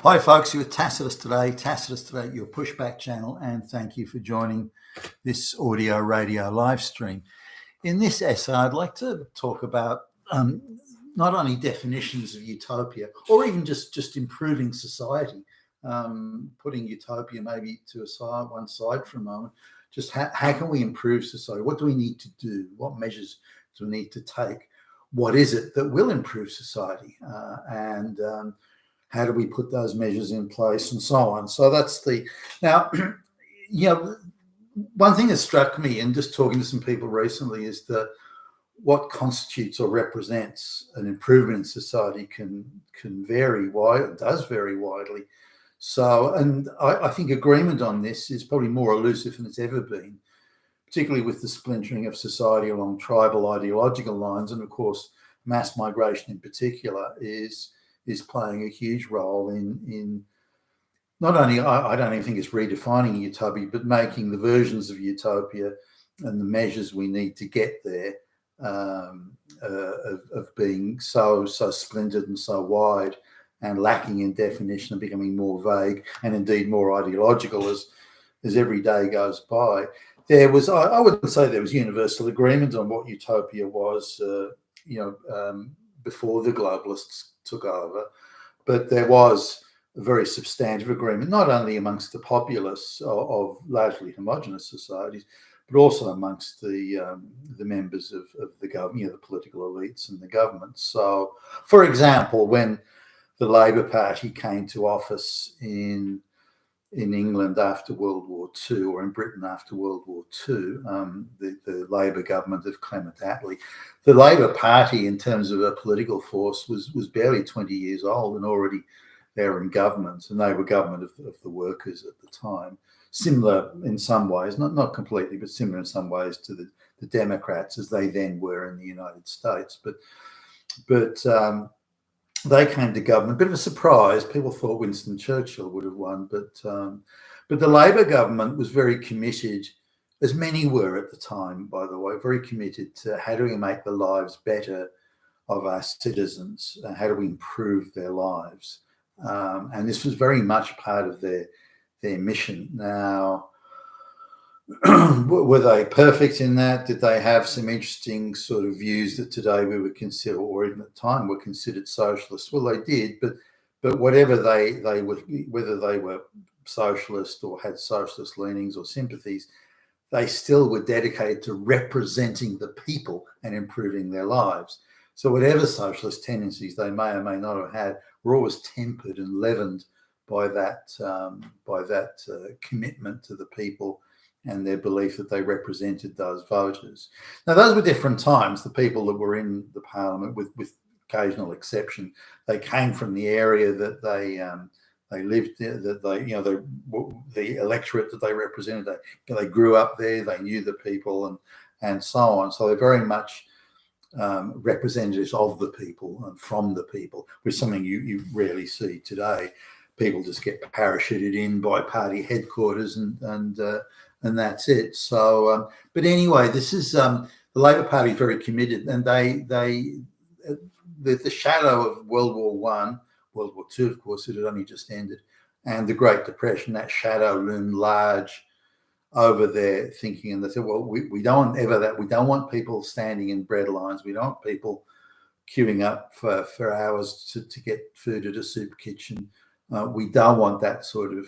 Hi, folks. You're with Tacitus Today, your pushback channel, and thank you for joining this audio radio live stream. In this essay, I'd like to talk about not only definitions of utopia, or even just improving society, putting utopia maybe to one side for a moment. Just how can we improve society? What do we need to do? What measures do we need to take? What is it that will improve society? And how do we put those measures in place and so on? So that's now, one thing that struck me in just talking to some people recently is that what constitutes or represents an improvement in society can vary it does vary widely. So, and I think agreement on this is probably more elusive than it's ever been, particularly with the splintering of society along tribal ideological lines. And of course, mass migration in particular is playing a huge role in not only, I don't even think it's redefining utopia, but making the versions of utopia and the measures we need to get there of being so splintered and so wide and lacking in definition and becoming more vague and indeed more ideological as every day goes by. There was, I wouldn't say there was universal agreement on what utopia was, before the globalists took over, but there was a very substantive agreement, not only amongst the populace of largely homogenous societies, but also amongst the members of the government, the political elites and the government. So, for example, when the Labour Party came to office in England after World War II, or in Britain after World War II, the Labour government of Clement Attlee, the Labour Party, in terms of a political force, was barely 20 years old, and already they were in government, and they were government of the workers at the time. Similar in some ways, not completely, but similar in some ways to the Democrats as they then were in the United States. But they came to government, a bit of a surprise. People thought Winston Churchill would have won, but the Labor government was very committed, as many were at the time, by the way, very committed to how do we make the lives better of our citizens, how do we improve their lives, and this was very much part of their mission. Now, were they perfect in that? Did they have some interesting sort of views that today we would consider, or even at the time were considered socialist? Well, they did, but whatever they were, whether they were socialist or had socialist leanings or sympathies, they still were dedicated to representing the people and improving their lives. So whatever socialist tendencies they may or may not have had were always tempered and leavened by that commitment to the people and their belief that they represented those voters. Now, those were different times. The people that were in the parliament, with occasional exception, they came from the area that they lived there, that the electorate that they represented. They grew up there. They knew the people and so on. So they're very much representatives of the people and from the people, which is something you rarely see today. People just get parachuted in by party headquarters and that's it. So, but anyway, this is the Labor Party is very committed, and the shadow of World War I, World War II, of course, it had only just ended, and the Great Depression, that shadow loomed large over their thinking, and they said, well, we don't want ever that. We don't want people standing in bread lines. We don't want people queuing up for hours to get food at a soup kitchen. We don't want that sort of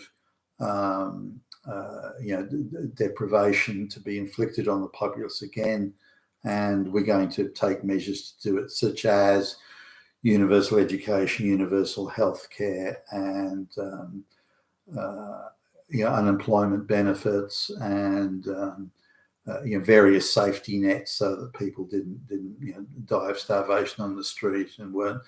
deprivation to be inflicted on the populace again, and we're going to take measures to do it, such as universal education, universal health care, and unemployment benefits, and various safety nets so that people didn't die of starvation on the street and weren't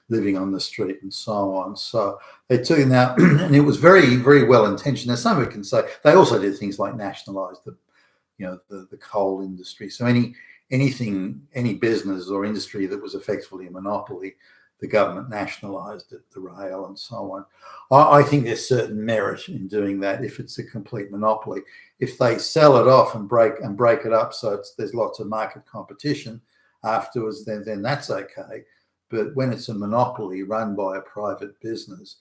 living on the street and so on. So they took it out, and it was very, very well intentioned. Now, some of it can say they also did things like nationalise the coal industry. So any business or industry that was effectively a monopoly, the government nationalised it, the rail and so on. I think there's certain merit in doing that if it's a complete monopoly. If they sell it off and break it up so there's lots of market competition afterwards, then that's okay. But when it's a monopoly run by a private business,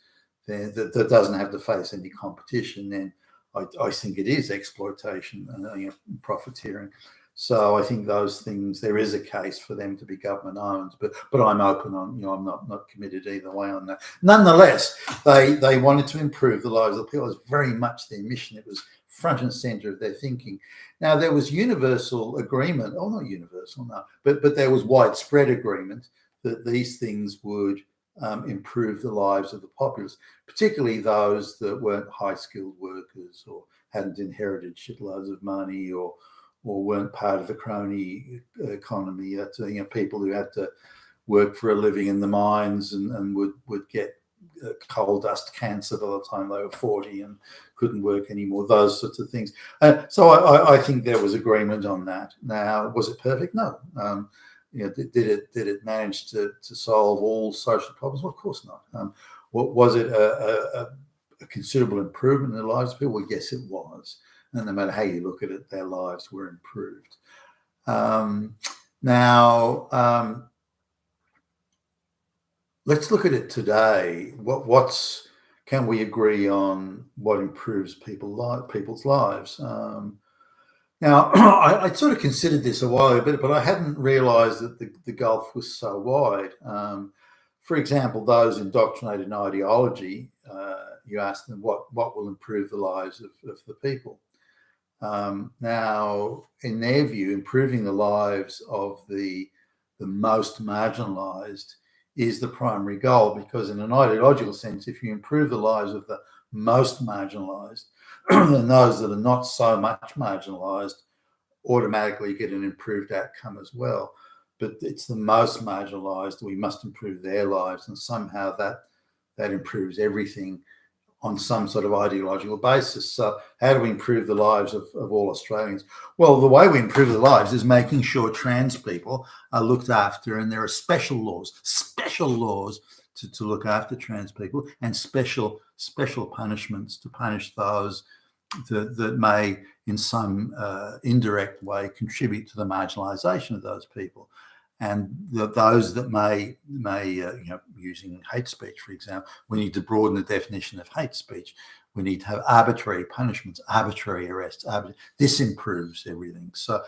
that doesn't have to face any competition, then I think it is exploitation and profiteering. So I think those things, there is a case for them to be government owned, but I'm open on, I'm not committed either way on that. Nonetheless, they wanted to improve the lives of the people. It was very much their mission. It was front and center of their thinking. Now, there was universal agreement, not universal, no, but there was widespread agreement that these things would improve the lives of the populace, particularly those that weren't high-skilled workers or hadn't inherited shitloads of money or weren't part of the crony economy. People who had to work for a living in the mines and would get coal dust cancer by the time they were 40 and couldn't work anymore, those sorts of things. So I think there was agreement on that. Now, was it perfect? No. Did it manage to solve all social problems? Well, of course not. Was it a considerable improvement in the lives of people? Well, yes, it was. And no matter how you look at it, their lives were improved. Now, let's look at it today. Can we agree on what improves people's lives? Now, I sort of considered this a while ago, but I hadn't realised that the gulf was so wide. For example, those indoctrinated in ideology, you ask them what will improve the lives of the people. Now, in their view, improving the lives of the most marginalised is the primary goal, because in an ideological sense, if you improve the lives of the most marginalised, then those that are not so much marginalised automatically get an improved outcome as well. But it's the most marginalised, we must improve their lives, and somehow that improves everything on some sort of ideological basis. So how do we improve the lives of all Australians? Well, the way we improve the lives is making sure trans people are looked after, and there are special laws to look after trans people, and special punishments to punish those that may in some indirect way contribute to the marginalisation of those people. And those that may using hate speech, for example, we need to broaden the definition of hate speech. We need to have arbitrary punishments, arbitrary arrests. This improves everything. So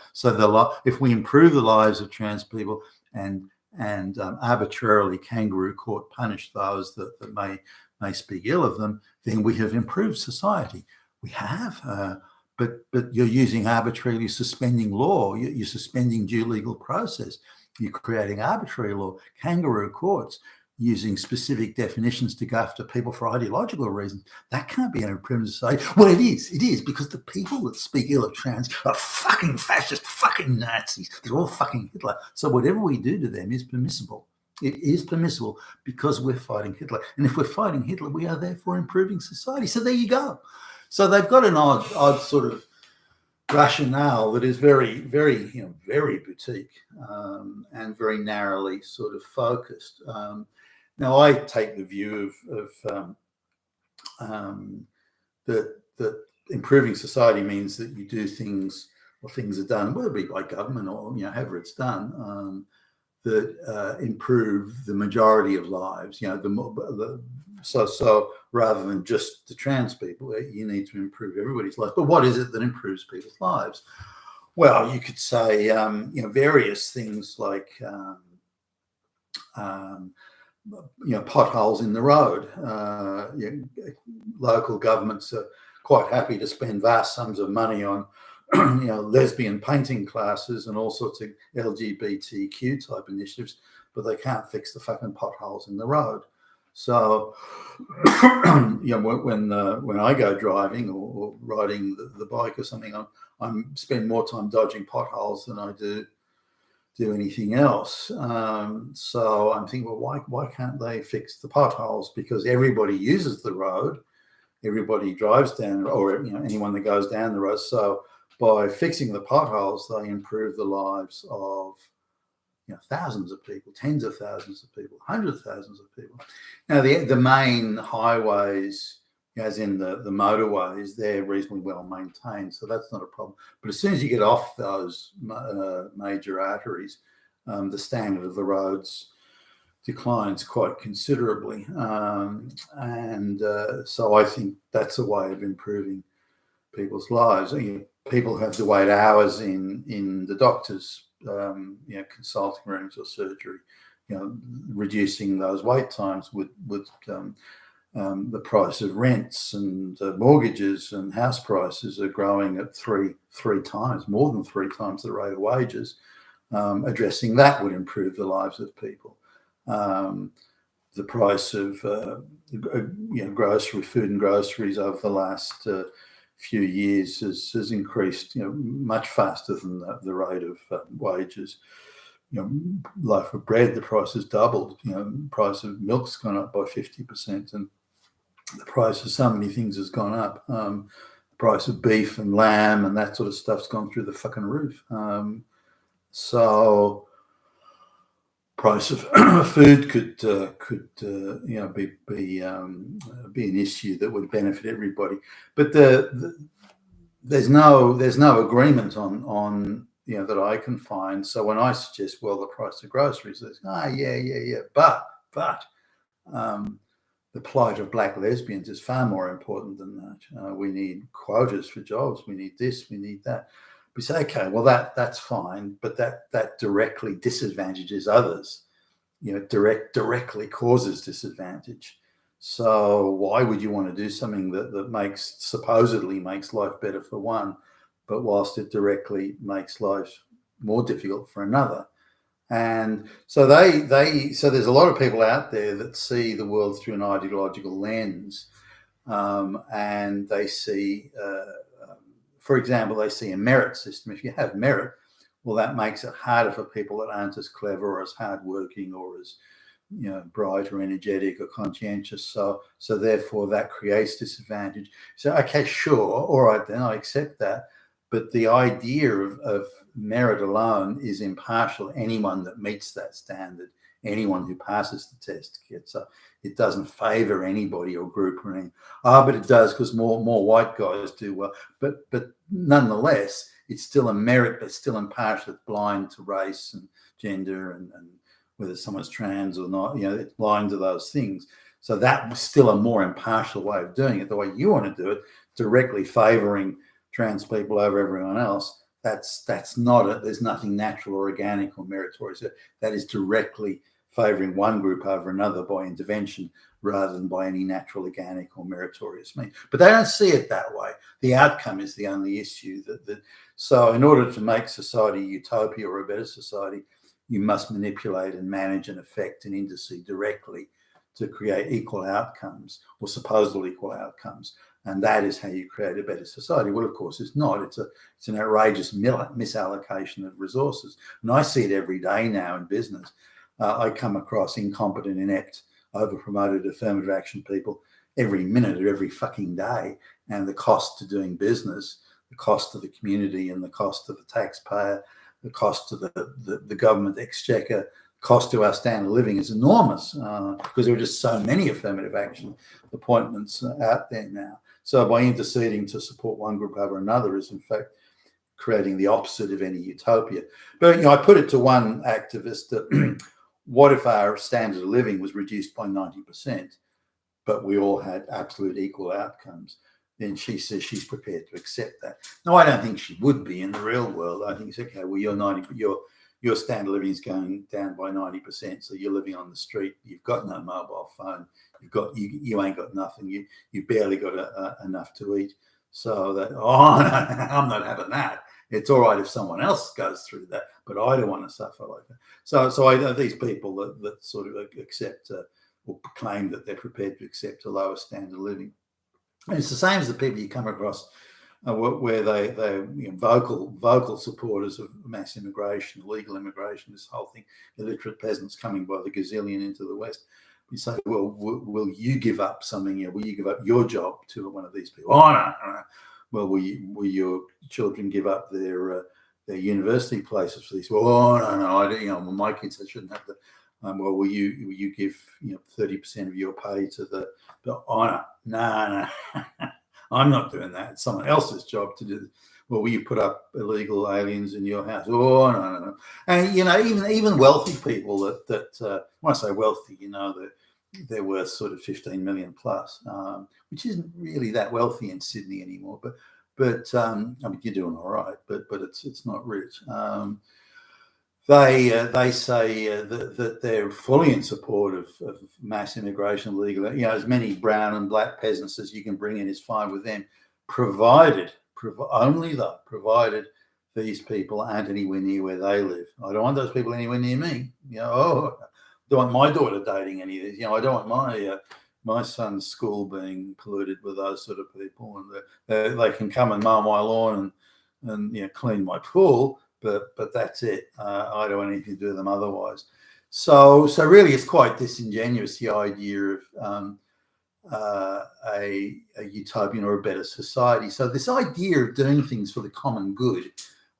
if we improve the lives of trans people and arbitrarily kangaroo court punish those that may speak ill of them, then we have improved society. We have, but you're using arbitrarily suspending law. You're suspending due legal process. You're creating arbitrary law, kangaroo courts, using specific definitions to go after people for ideological reasons. That can't be an improvement society. Well, it is, because the people that speak ill of trans are fucking fascist, fucking Nazis. They're all fucking Hitler. So whatever we do to them is permissible. It is permissible because we're fighting Hitler. And if we're fighting Hitler, we are therefore improving society. So there you go. So they've got an odd sort of rationale that is very, very, very boutique and very narrowly sort of focused. Now, I take the view of that improving society means that you do things, or things are done, whether it be by government or however it's done, that improve the majority of lives. So rather than just the trans people, you need to improve everybody's life. But what is it that improves people's lives? Well, you could say various things like potholes in the road. Local governments are quite happy to spend vast sums of money on lesbian painting classes and all sorts of LGBTQ type initiatives, but they can't fix the fucking potholes in the road. So, when I go driving or riding the bike or something, I spend more time dodging potholes than I do anything else. So I'm thinking, well, why can't they fix the potholes? Because everybody uses the road, everybody drives down, or anyone that goes down the road. So by fixing the potholes, they improve the lives of thousands of people, tens of thousands of people, hundreds of thousands of people. Now, the main highways, as in the motorways, they're reasonably well maintained, so that's not a problem. But as soon as you get off those major arteries, the standard of the roads declines quite considerably. So I think that's a way of improving people's lives. People have to wait hours in the doctor's consulting rooms or surgery. Reducing those wait times would the price of rents and mortgages and house prices are growing at three times, more than 3 times the rate of wages. Addressing that would improve the lives of people. The price of food and groceries over the last few years has increased much faster than the rate of wages. Loaf of bread, the price has doubled. The price of milk's gone up by 50%, and the price of so many things has gone up. The price of beef and lamb and that sort of stuff's gone through the fucking roof. So price of food could be an issue that would benefit everybody. But there's no agreement on that I can find. So when I suggest, well, the price of groceries, there's but the plight of black lesbians is far more important than that. We need quotas for jobs. We need this. We need that. We say, okay, well, that's fine, but that directly disadvantages others. Directly causes disadvantage. So why would you want to do something that supposedly makes life better for one, but whilst it directly makes life more difficult for another? And so so there's a lot of people out there that see the world through an ideological lens, and they see, for example, they see a merit system. If you have merit, well, that makes it harder for people that aren't as clever or as hardworking or as bright or energetic or conscientious. So therefore that creates disadvantage. So okay, sure, all right, then I accept that. But the idea of merit alone is impartial. Anyone that meets that standard, anyone who passes the test gets up. It doesn't favour anybody or group or anything. But it does because more white guys do well. But nonetheless, it's still a merit, but still impartial. It's blind to race and gender and whether someone's trans or not. It's blind to those things. So that was still a more impartial way of doing it. The way you want to do it, directly favouring trans people over everyone else, that's not it. There's nothing natural or organic or meritorious. That is directly favouring one group over another by intervention rather than by any natural, organic or meritorious means. But they don't see it that way. The outcome is the only issue. So in order to make society a utopia or a better society, you must manipulate and manage and affect an industry directly to create equal outcomes or supposedly equal outcomes. And that is how you create a better society. Well, of course, it's not. It's an outrageous misallocation of resources. And I see it every day now in business. I come across incompetent, inept, over-promoted affirmative action people every minute of every fucking day. And the cost to doing business, the cost to the community and the cost to the taxpayer, the cost to the government exchequer, cost to our standard of living is enormous because there are just so many affirmative action appointments out there now. So by interceding to support one group over another is in fact creating the opposite of any utopia. But I put it to one activist that what if our standard of living was reduced by 90%, but we all had absolute equal outcomes? Then she says she's prepared to accept that. No, I don't think she would be in the real world. I think it's okay. Well, your standard of living is going down by 90%, so you're living on the street. You've got no mobile phone. You ain't got nothing. You barely got enough to eat. So that no, I'm not having that. It's all right if someone else goes through that, but I don't want to suffer like that. So I know these people that sort of accept or claim that they're prepared to accept a lower standard of living. And it's the same as the people you come across where they're vocal supporters of mass immigration, illegal immigration, this whole thing, illiterate peasants coming by the gazillion into the West. We say, well, will you give up something? Will you give up your job to one of these people? Oh, no. Well, will your children give up their university places for these? Well, no. I don't. My kids, I shouldn't have to. Well, will you give 30% of your pay to the no. I'm not doing that. It's someone else's job to do. well, will you put up illegal aliens in your house? Oh, no. And even wealthy people that when I say wealthy, they're worth sort of 15 million plus, which isn't really that wealthy in Sydney anymore. But I mean, you're doing all right, but it's not rich. They say that they're fully in support of mass immigration, legal. As many brown and black peasants as you can bring in is fine with them, provided these people aren't anywhere near where they live. I don't want those people anywhere near me. I don't want my daughter dating any of these. I don't want my son's school being polluted with those sort of people, and they can come and mow my lawn and clean my pool. But that's it. I don't want anything to do with them otherwise. So really, it's quite disingenuous, the idea of a utopian or a better society. So this idea of doing things for the common good,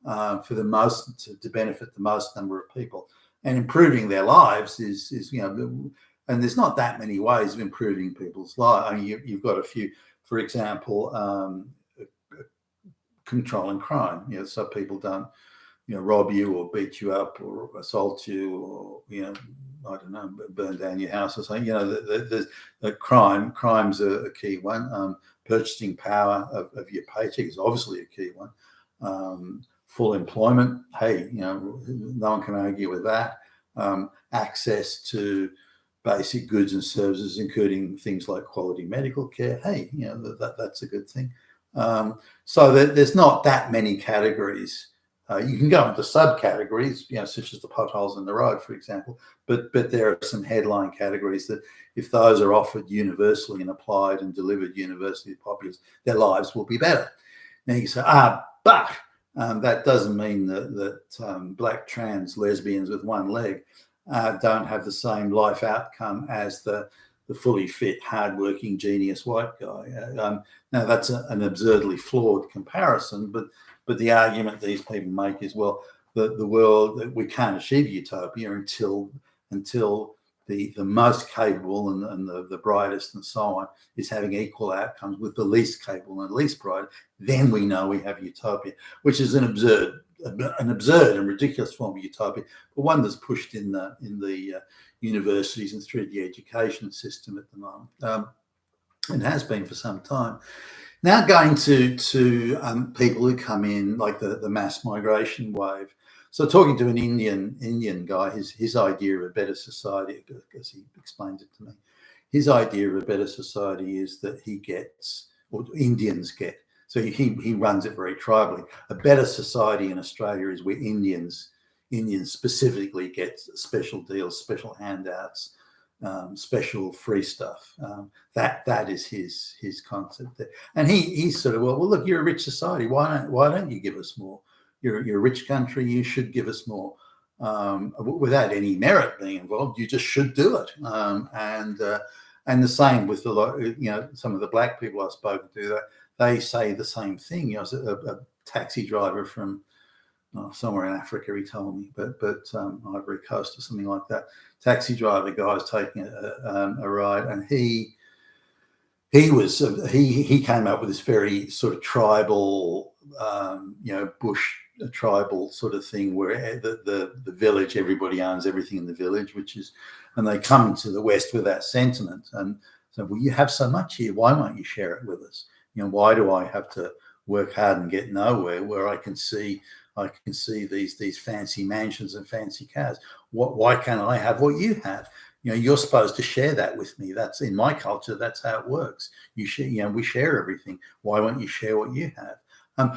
for the most to benefit the most number of people and improving their lives is and there's not that many ways of improving people's lives. I mean, you've got a few, for example, controlling crime. So people don't rob you or beat you up or assault you or, I don't know, burn down your house or something. There's crime's a key one. Purchasing power of your paycheck is obviously a key one. Full employment, hey, no one can argue with that. Access to basic goods and services, including things like quality medical care, hey, that's a good thing. So there's not that many categories. You can go into subcategories, such as the potholes in the road, for example, but there are some headline categories that if those are offered universally and applied and delivered universally to populace, their lives will be better. Now you say, but that doesn't mean that black trans lesbians with one leg don't have the same life outcome as the fully fit, hardworking, genius white guy. Now that's an absurdly flawed comparison, but the argument these people make is, well, the world, we can't achieve utopia until the most capable and the brightest and so on is having equal outcomes with the least capable and least bright. Then we know we have utopia, which is an absurd and ridiculous form of utopia, but one that's pushed in the universities and through the education system at the moment, and has been for some time. Now going to people who come in, like the mass migration wave. So talking to an Indian guy, his idea of a better society, as he explains it to me, his idea of a better society is that he gets, or Indians get. So he runs it very tribally. A better society in Australia is where Indians specifically get special deals, special handouts, special free stuff. That is his concept there. And he's sort of, well, look, you're a rich society. Why don't you give us more? You're a rich country. You should give us more, without any merit being involved. You just should do it. And the same with some of the black people I've spoken to. They say the same thing. A taxi driver from somewhere in Africa, he told me, but Ivory Coast or something like that. Taxi driver guy was taking a ride, and he came up with this very sort of tribal, bush tribal sort of thing where the village, everybody owns everything in the village, and they come to the West with that sentiment and so, well, you have so much here, why won't you share it with us? Why do I have to work hard and get nowhere where I can see these fancy mansions and fancy cars? Why can't I have what you have? You're supposed to share that with me. That's in my culture. That's how it works. You share. We share everything. Why won't you share what you have?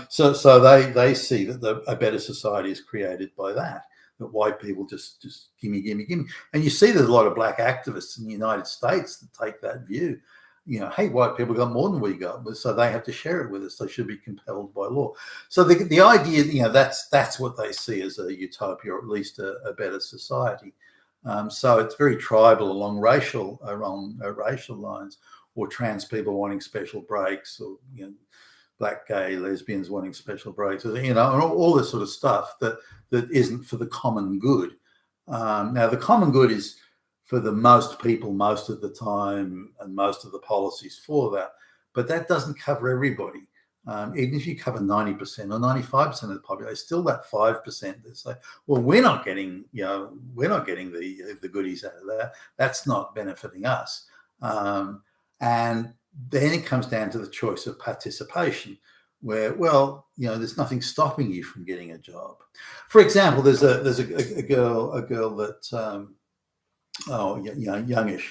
So they see that a better society is created by that. That white people just gimme. And you see there's a lot of black activists in the United States that take that view. Hey, white people got more than we got, so they have to share it with us. They should be compelled by law. So the idea, that's what they see as a utopia, or at least a better society. So it's very tribal along racial lines, or trans people wanting special breaks, or black, gay, lesbians wanting special breaks, and all this sort of stuff that isn't for the common good. Now the common good is for the most people most of the time, and most of the policies for that, but that doesn't cover everybody. even if you cover 90% or 95% of the population, still that 5% that say, well, we're not getting the goodies out of that. That's not benefiting us. And then it comes down to the choice of participation, where, well, there's nothing stopping you from getting a job. For example, there's a girl that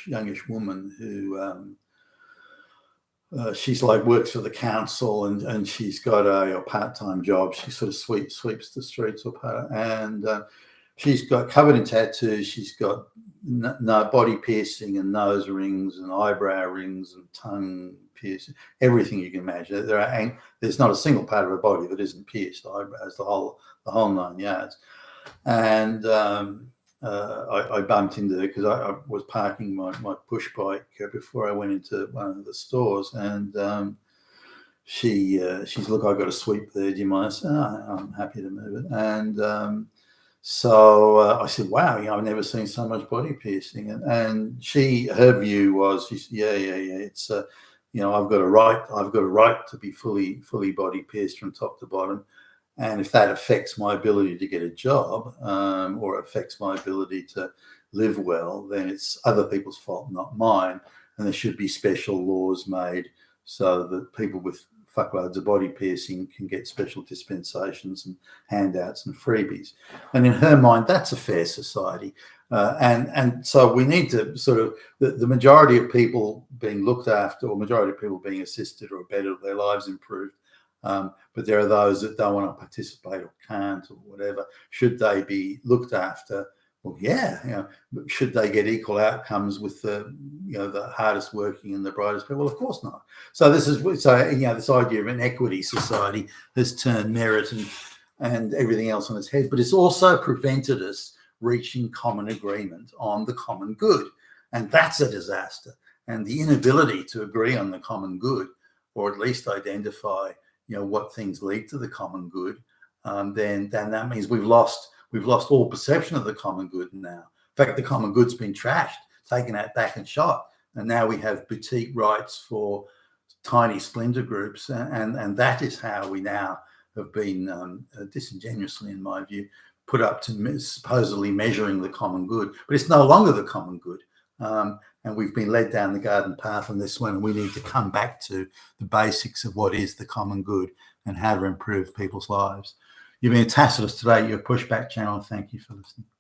youngish woman who she's like works for the council, and she's got a part-time job. She sort of sweeps the streets or part, and she's got covered in tattoos. She's got no body piercing and nose rings and eyebrow rings and tongue piercing, everything you can imagine. There's not a single part of her body that isn't pierced, eyebrows, the whole 9 yards. And I bumped into her because I was parking my push bike before I went into one of the stores, and she's, look, I've got a sweep there. Do you mind? I said, I'm happy to move it. And so I said, wow, I've never seen so much body piercing. And her view was, she said, yeah, it's I've got a right to be fully body pierced from top to bottom. And if that affects my ability to get a job, or affects my ability to live well, then it's other people's fault, not mine. And there should be special laws made so that people with fuckloads of body piercing can get special dispensations and handouts and freebies. And in her mind, that's a fair society. And so we need to sort of, the majority of people being looked after, or majority of people being assisted or better, their lives improved. But there are those that don't want to participate or can't or whatever. Should they be looked after? Well, yeah, should they get equal outcomes with the hardest working and the brightest people? Well, of course not. So this idea of an equity society has turned merit and everything else on its head, but it's also prevented us reaching common agreement on the common good, and that's a disaster. And the inability to agree on the common good, or at least identify what things lead to the common good, then that means we've lost all perception of the common good now. In fact, the common good's been trashed, taken out back and shot, and now we have boutique rights for tiny splinter groups, and that is how we now have been disingenuously, in my view, put up to supposedly measuring the common good, but it's no longer the common good. And we've been led down the garden path on this one, and we need to come back to the basics of what is the common good and how to improve people's lives. You've been a Tacitus today, your Pushback channel. Thank you for listening.